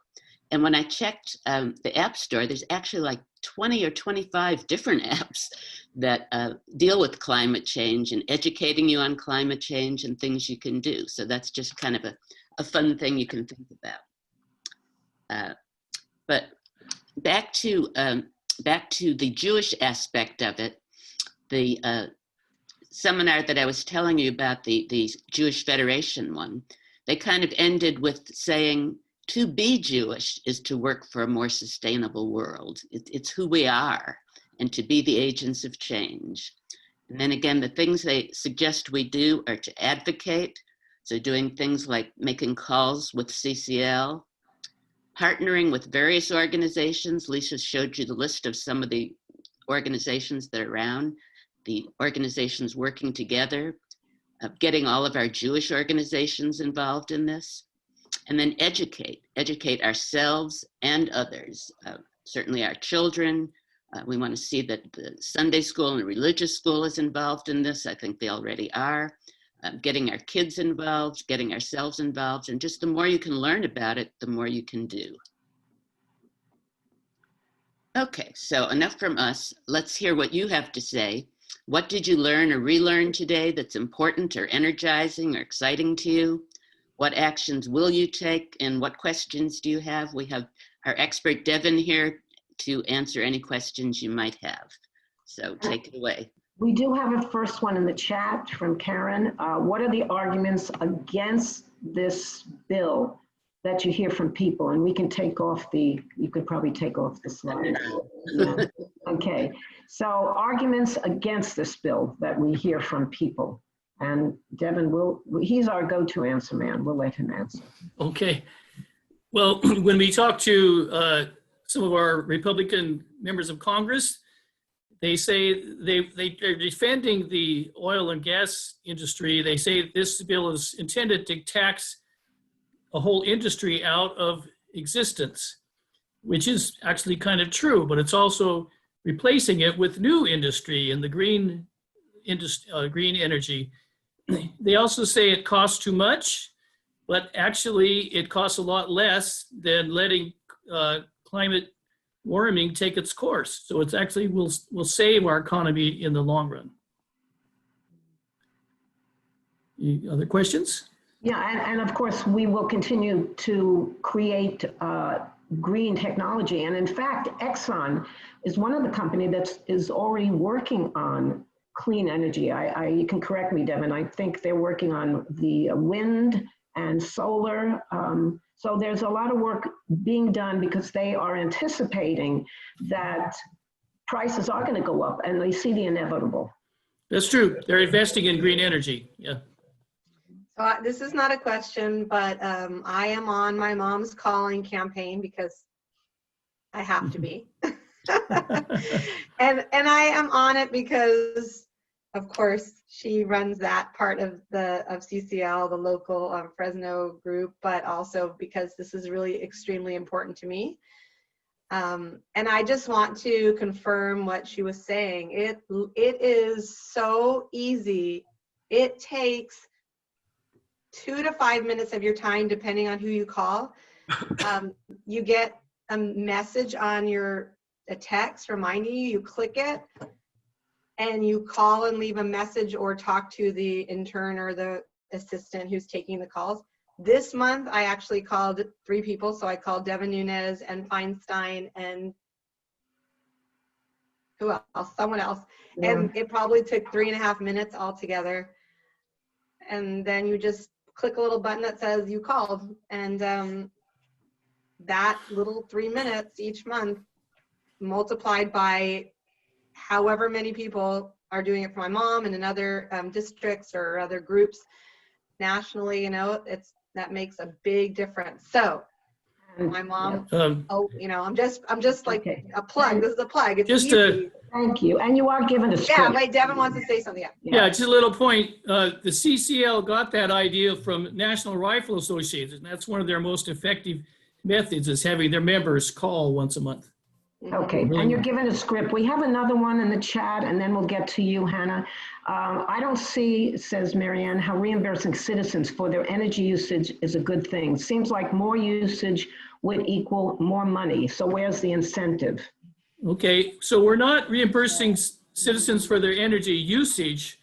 And when I checked the App Store, there's actually like 20 or 25 different apps that deal with climate change and educating you on climate change and things you can do. So that's just kind of a fun thing you can think about. But back to the Jewish aspect of it, the seminar that I was telling you about, the Jewish Federation one, they kind of ended with saying, to be Jewish is to work for a more sustainable world. It's who we are, and to be the agents of change. And then again, the things they suggest we do are to advocate. So doing things like making calls with CCL, partnering with various organizations. Lisa showed you the list of some of the organizations that are around, the organizations working together, getting all of our Jewish organizations involved in this. And then educate ourselves and others, certainly our children. We want to see that the Sunday school and religious school is involved in this. I think they already are. Getting our kids involved, getting ourselves involved, and just the more you can learn about it, the more you can do. Okay, so enough from us. Let's hear what you have to say. What did you learn or relearn today that's important or energizing or exciting to you? What actions will you take, and what questions do you have? We have our expert Devin here to answer any questions you might have. So take it away. We do have a first one in the chat from Karen. What are the arguments against this bill that you hear from people? And we can take off you could probably take off the slide. Yeah. Okay, so arguments against this bill that we hear from people. And Devin, he's our go-to answer man. We'll let him answer. Okay. Well, when we talk to some of our Republican members of Congress, they say they're defending the oil and gas industry. They say this bill is intended to tax a whole industry out of existence, which is actually kind of true, but it's also replacing it with new industry in the green energy. They also say it costs too much, but actually it costs a lot less than letting climate warming take its course. So it's actually will save our economy in the long run. Any other questions? Yeah, and of course we will continue to create green technology. And in fact, Exxon is one of the companies that is already working on clean energy. You can correct me, Devin. I think they're working on the wind and solar. So there's a lot of work being done because they are anticipating that prices are going to go up, and they see the inevitable. That's true. They're investing in green energy. Yeah. So this is not a question, but I am on my mom's calling campaign because I have to be. and I am on it because, of course, she runs that part of CCL, the local Fresno group, but also because this is really extremely important to me. And I just want to confirm what she was saying. It is so easy. It takes 2 to 5 minutes of your time, depending on who you call. You get a message on a text reminding you, you click it, and you call and leave a message or talk to the intern or the assistant who's taking the calls. This month, I actually called 3 people. So I called Devin Nunes and Feinstein and who else? Someone else. Yeah. And it probably took 3.5 minutes altogether. And then you just click a little button that says you called. And that little 3 minutes each month multiplied by however many people are doing it for my mom and in other districts or other groups nationally, you know, that makes a big difference. So my mom, I'm just like a plug. This is a plug. It's Just easy. Thank you. And you are given a script. Yeah, wait, Devin wants to say something. Yeah, just a little point. The CCL got that idea from National Rifle Association. That's one of their most effective methods, is having their members call once a month. Okay, and you're given a script. We have another one in the chat, and then we'll get to you, Hannah. I don't see, says Marianne, how reimbursing citizens for their energy usage is a good thing. Seems like more usage would equal more money. So where's the incentive? Okay, so we're not reimbursing citizens for their energy usage.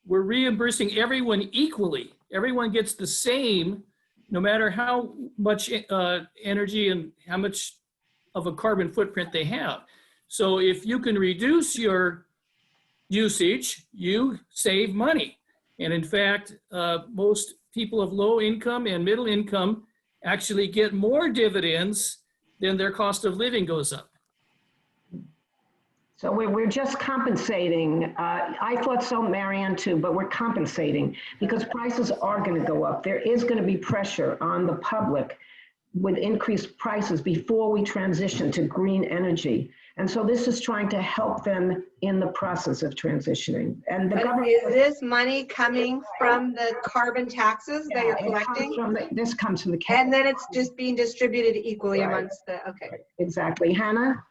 We're reimbursing everyone equally. Everyone gets the same, no matter how much energy and how much of a carbon footprint they have. So if you can reduce your usage, you save money. And in fact, most people of low income and middle income actually get more dividends than their cost of living goes up. So we're just compensating. I thought so, Marianne, too, but we're compensating because prices are going to go up. There is going to be pressure on the public with increased prices before we transition to green energy. And so this is trying to help them in the process of transitioning. And the government— Is this money coming from the carbon taxes that you're collecting? This comes from the— And then it's just being distributed equally amongst the, okay. Exactly. Hannah?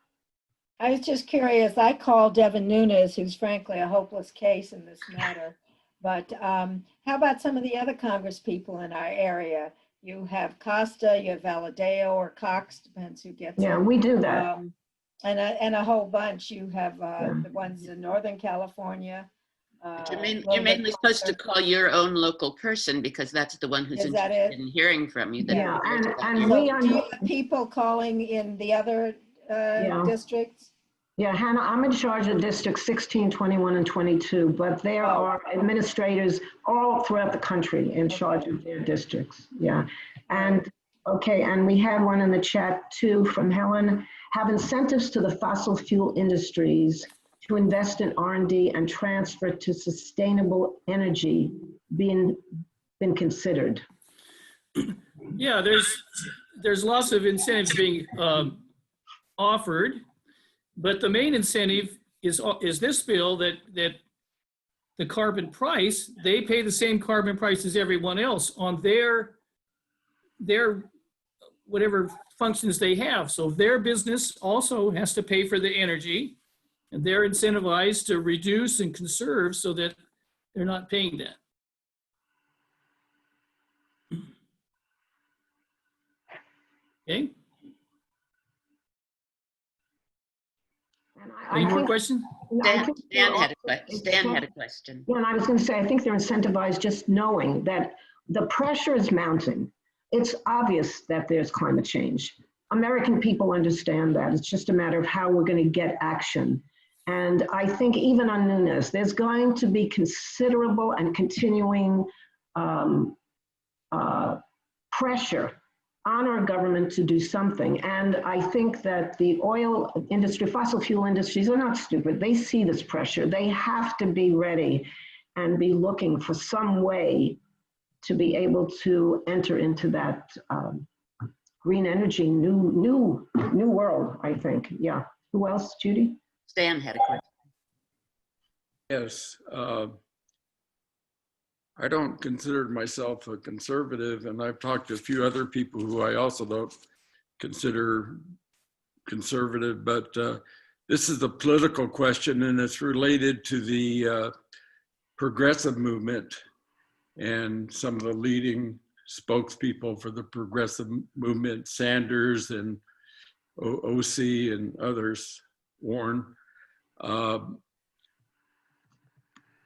I was just curious. I called Devin Nunes, who's frankly a hopeless case in this matter. But how about some of the other Congress people in our area? You have Costa, you have Valadeo or Cox, depends who gets it. Yeah, we do that. And a whole bunch. You have the ones in Northern California. You're mainly supposed to call your own local person because that's the one who's interested in hearing from you. Yeah, and So we are— do you have people calling in the other districts? Yeah, Hannah, I'm in charge of Districts 16, 21, and 22, but there are administrators all throughout the country in charge of their districts. Yeah, and okay, and we had one in the chat too from Helen. Have incentives to the fossil fuel industries to invest in R&D and transfer to sustainable energy been considered? Yeah, there's lots of incentives being offered. But the main incentive is this bill that the carbon price, they pay the same carbon price as everyone else on their whatever functions they have. So their business also has to pay for the energy, and they're incentivized to reduce and conserve so that they're not paying that. Okay. Any more questions? Stan had a question. Yeah, and I was going to say, I think they're incentivized just knowing that the pressure is mounting. It's obvious that there's climate change. American people understand that. It's just a matter of how we're going to get action. And I think even on Nunes, there's going to be considerable and continuing pressure on our government to do something. And I think that the oil industry, fossil fuel industries are not stupid. They see this pressure. They have to be ready and be looking for some way to be able to enter into that green energy new world, I think. Yeah. Who else, Judy? Stan had a question. Yes. I don't consider myself a conservative, and I've talked to a few other people who I also don't consider conservative, but this is a political question, and it's related to the progressive movement and some of the leading spokespeople for the progressive movement, Sanders and OC and others, Warren.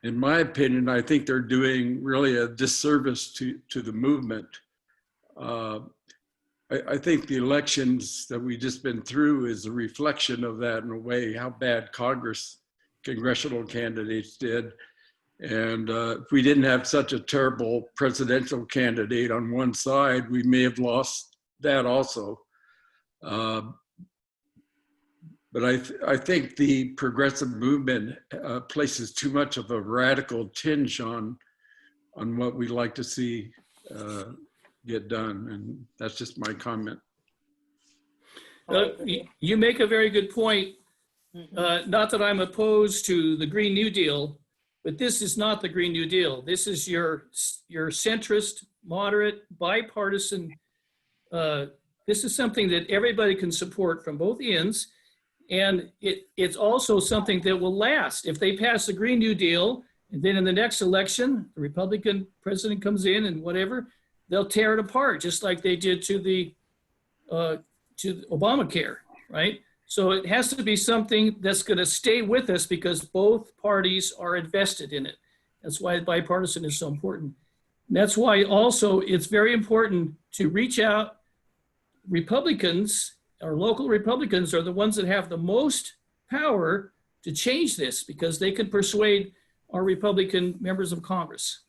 In my opinion, I think they're doing really a disservice to the movement. I think the elections that we just been through is a reflection of that in a way, how bad congressional candidates did. And if we didn't have such a terrible presidential candidate on one side, we may have lost that also. But I think the progressive movement places too much of a radical tinge on what we'd like to see get done. And that's just my comment. You make a very good point. Not that I'm opposed to the Green New Deal, but this is not the Green New Deal. This is your centrist, moderate, bipartisan. This is something that everybody can support from both ends. And it's also something that will last. If they pass the Green New Deal, and then in the next election, the Republican president comes in and whatever, they'll tear it apart, just like they did to the Obamacare, right? So it has to be something that's going to stay with us because both parties are invested in it. That's why bipartisan is so important. And that's why also it's very important to reach out. Republicans, or local Republicans, are the ones that have the most power to change this because they can persuade our Republican members of Congress.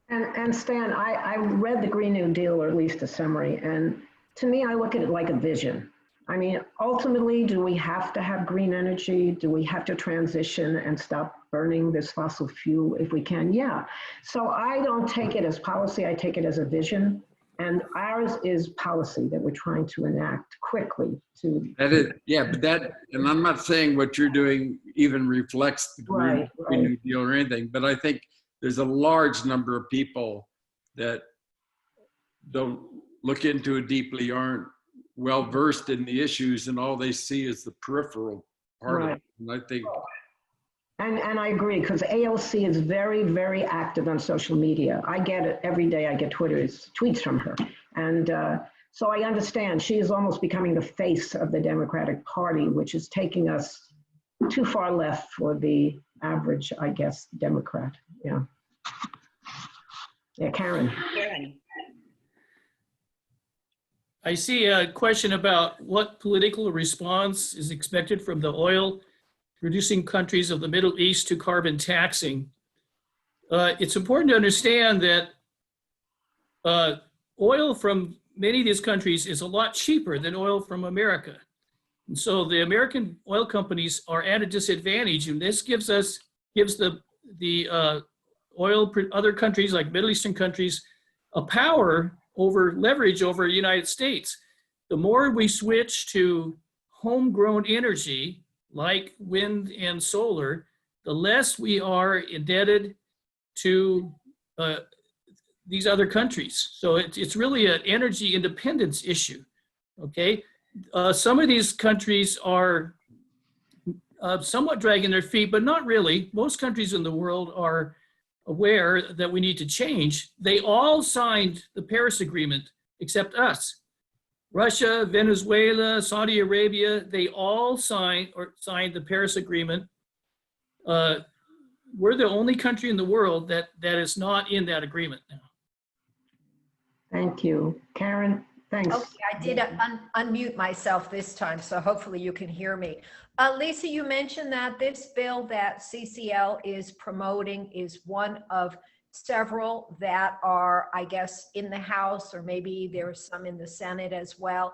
And Stan, I read the Green New Deal, or at least a summary, and to me, I look at it like a vision. I mean, ultimately, do we have to have green energy? Do we have to transition and stop burning this fossil fuel if we can? Yeah. So I don't take it as policy, I take it as a vision. And ours is policy that we're trying to enact quickly to. That is, yeah, but that, and I'm not saying what you're doing even reflects the Green New Deal or anything, but I think there's a large number of people that don't look into it deeply, aren't well versed in the issues, and all they see is the peripheral part of it. And I think. And I agree, because AOC is very, very active on social media. I get it every day. I get tweets from her. And so I understand she is almost becoming the face of the Democratic Party, which is taking us too far left for the average, I guess, Democrat. Yeah. Yeah, Karen. I see a question about what political response is expected from the oil reducing countries of the Middle East to carbon taxing. It's important to understand that oil from many of these countries is a lot cheaper than oil from America. And so the American oil companies are at a disadvantage, and this gives the other countries like Middle Eastern countries a power over leverage over the United States. The more we switch to homegrown energy, like wind and solar, the less we are indebted to these other countries. So it's really an energy independence issue, okay? Some of these countries are somewhat dragging their feet, but not really. Most countries in the world are aware that we need to change. They all signed the Paris Agreement except us. Russia, Venezuela, Saudi Arabia, they all signed the Paris Agreement. We're the only country in the world that is not in that agreement now. Thank you. Karen, thanks. Okay, I did unmute myself this time, so hopefully you can hear me. Lisa, you mentioned that this bill that CCL is promoting is one of several that are, I guess, in the House, or maybe there's some in the Senate as well.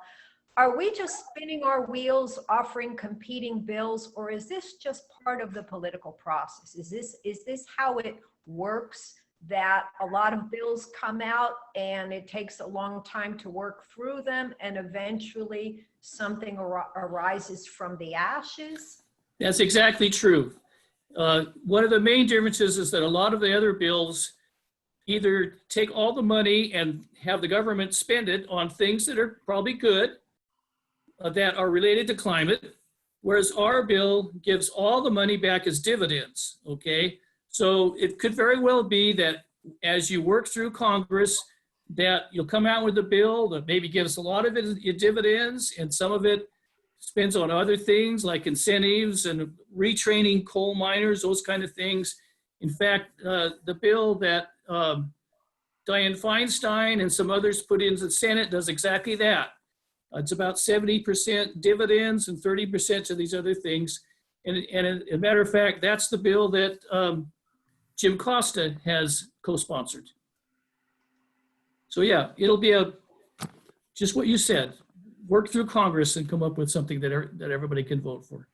Are we just spinning our wheels, offering competing bills, or is this just part of the political process? Is this how it works, that a lot of bills come out and it takes a long time to work through them and eventually something arises from the ashes? That's exactly true. One of the main differences is that a lot of the other bills either take all the money and have the government spend it on things that are probably good, that are related to climate, whereas our bill gives all the money back as dividends, okay? So it could very well be that as you work through Congress, that you'll come out with a bill that maybe gives a lot of it in dividends and some of it spends on other things like incentives and retraining coal miners, those kind of things. In fact, the bill that Dianne Feinstein and some others put into the Senate does exactly that. It's about 70% dividends and 30% to these other things. And as a matter of fact, that's the bill that Jim Costa has co-sponsored. So yeah, it'll be just what you said. Work through Congress and come up with something that everybody can vote for.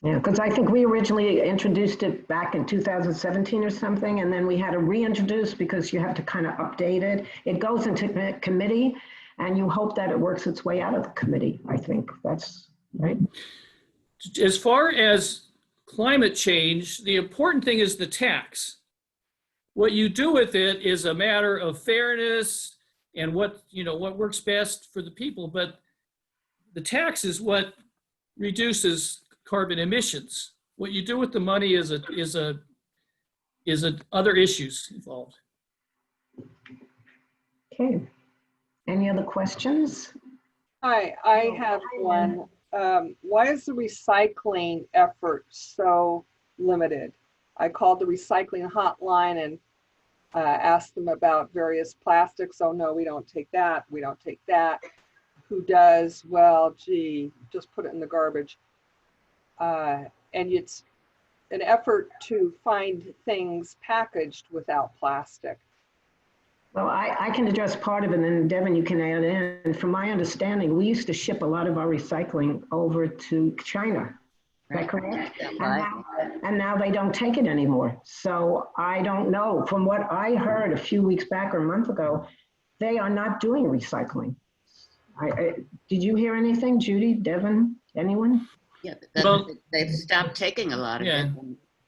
Yeah, because I think we originally introduced it back in 2017 or something, and then we had to reintroduce because you have to kind of update it. It goes into committee, and you hope that it works its way out of the committee. I think that's right. As far as climate change, the important thing is the tax. What you do with it is a matter of fairness and what works best for the people. But the tax is what reduces carbon emissions. What you do with the money is other issues involved. Okay. Any other questions? Hi, I have one. Why is the recycling effort so limited? I called the recycling hotline and asked them about various plastics. Oh no, we don't take that. We don't take that. Who does? Well, gee, just put it in the garbage. And it's an effort to find things packaged without plastic. Well, I can address part of it, and then Devin, you can add in. From my understanding, we used to ship a lot of our recycling over to China. Is that correct? And now they don't take it anymore. So I don't know. From what I heard a few weeks back or a month ago, they are not doing recycling. Did you hear anything, Judy, Devin, anyone? Yeah, Well, they've stopped taking a lot of it.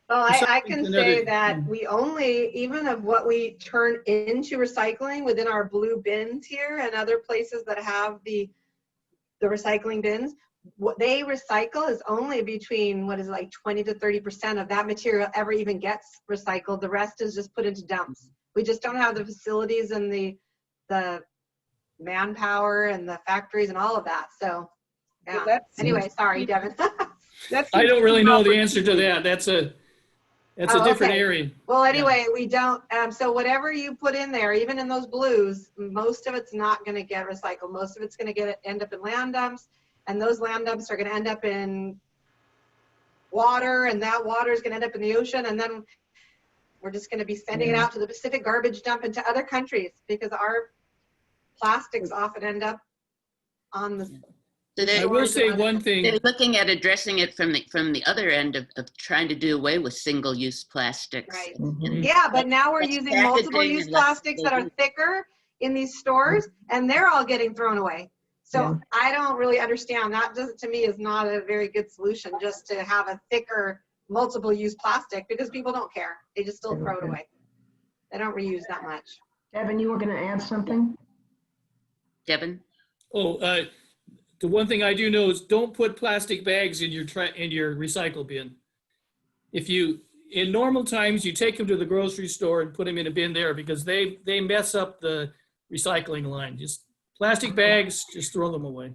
Well, I can say that we only, even of what we turn into recycling within our blue bins here and other places that have the recycling bins, what they recycle is only between what is like 20 to 30% of that material ever even gets recycled. The rest is just put into dumps. We just don't have the facilities and the manpower and the factories and all of that. So, yeah. Well, anyway, sorry, Devin. I don't really know the answer to that. That's a different area. Well, anyway, we don't. So whatever you put in there, even in those blues, most of it's not going to get recycled. Most of it's going to end up in land dumps, and those land dumps are going to end up in water, and that water is going to end up in the ocean, and then we're just going to be sending it out to the Pacific garbage dump and to other countries because our plastics often end up on the. I will say one thing. They're looking at addressing it from the other end of trying to do away with single-use plastics. Right. And Yeah, but now we're using packaging multiple-use and less plastics that are thicker in these stores, and they're all getting thrown away. So I don't really understand. That doesn't, to me, is not a very good solution, just to have a thicker multiple-use plastic, because people don't care. They just still throw it away. They don't reuse that much. Devin, you were going to add something? Devin? Oh, the one thing I do know is don't put plastic bags in your recycle bin. If you, in normal times, you take them to the grocery store and put them in a bin there because they mess up the recycling line. Just plastic bags, just throw them away.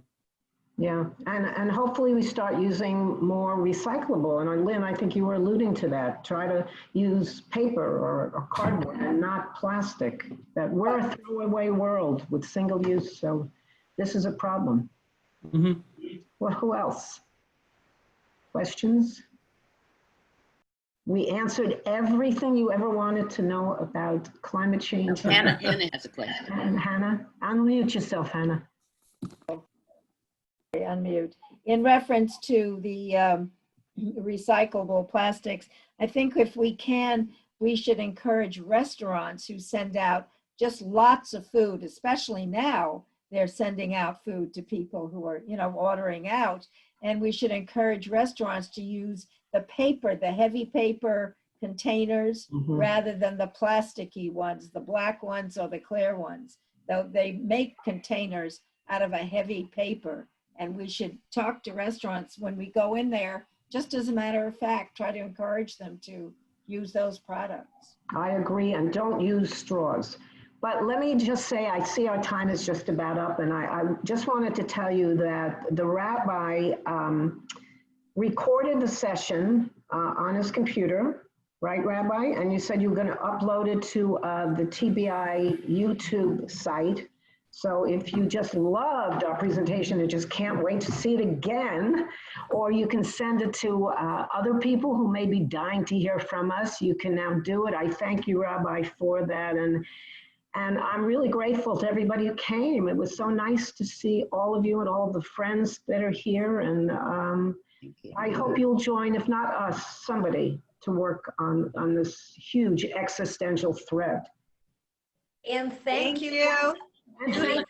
Yeah, and hopefully we start using more recyclable. And Lynn, I think you were alluding to that. Try to use paper or cardboard and not plastic. That we're a throwaway world with single use, so this is a problem. Mm-hmm. Well, who else? Questions? We answered everything you ever wanted to know about climate change. Hannah has a question. And Hannah, unmute yourself, Hannah. Unmute. In reference to the recyclable plastics, I think if we can, we should encourage restaurants who send out just lots of food, especially now. They're sending out food to people who are, ordering out. And we should encourage restaurants to use the paper, the heavy paper containers, rather than the plasticky ones, the black ones or the clear ones. Though they make containers out of a heavy paper. And we should talk to restaurants when we go in there, just as a matter of fact, try to encourage them to use those products. I agree, and don't use straws. But let me just say, I see our time is just about up, and I just wanted to tell you that the rabbi recorded the session on his computer, right, Rabbi? And you said you were going to upload it to the TBI YouTube site. So if you just loved our presentation and just can't wait to see it again, or you can send it to other people who may be dying to hear from us, you can now do it. I thank you, Rabbi, for that. And I'm really grateful to everybody who came. It was so nice to see all of you and all the friends that are here. And I hope you'll join, if not us, somebody to work on this huge existential threat. And thank you. And We're thank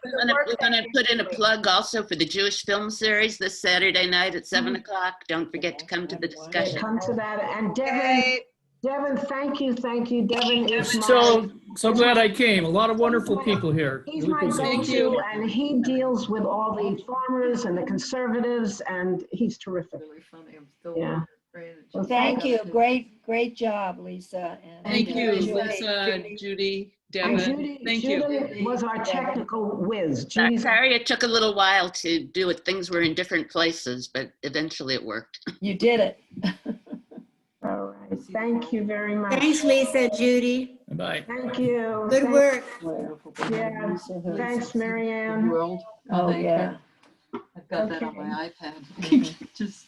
going to put in a plug also for the Jewish film series this Saturday night at 7 o'clock. Don't forget to come to the discussion. Come to that. And Devin, thank you. Devin is So glad I came. A lot of wonderful people here. He's Really my appreciate it. go-to, and he deals with all the farmers and the conservatives, and he's terrific. Yeah. Well, Thank you. Great job, Lisa. And Thank you, Judy. Lisa, Judy, And Devin. Thank you. Judy was our technical whiz. Judy's Sorry, it took a little while to do it. Things were in different places, but eventually it worked. You did it. all right. Thank you very much. Thanks, Lisa, Judy. Bye. Thank you. Good work. Yeah. Thanks, Marianne. Oh, yeah. I've got that on my iPad. Just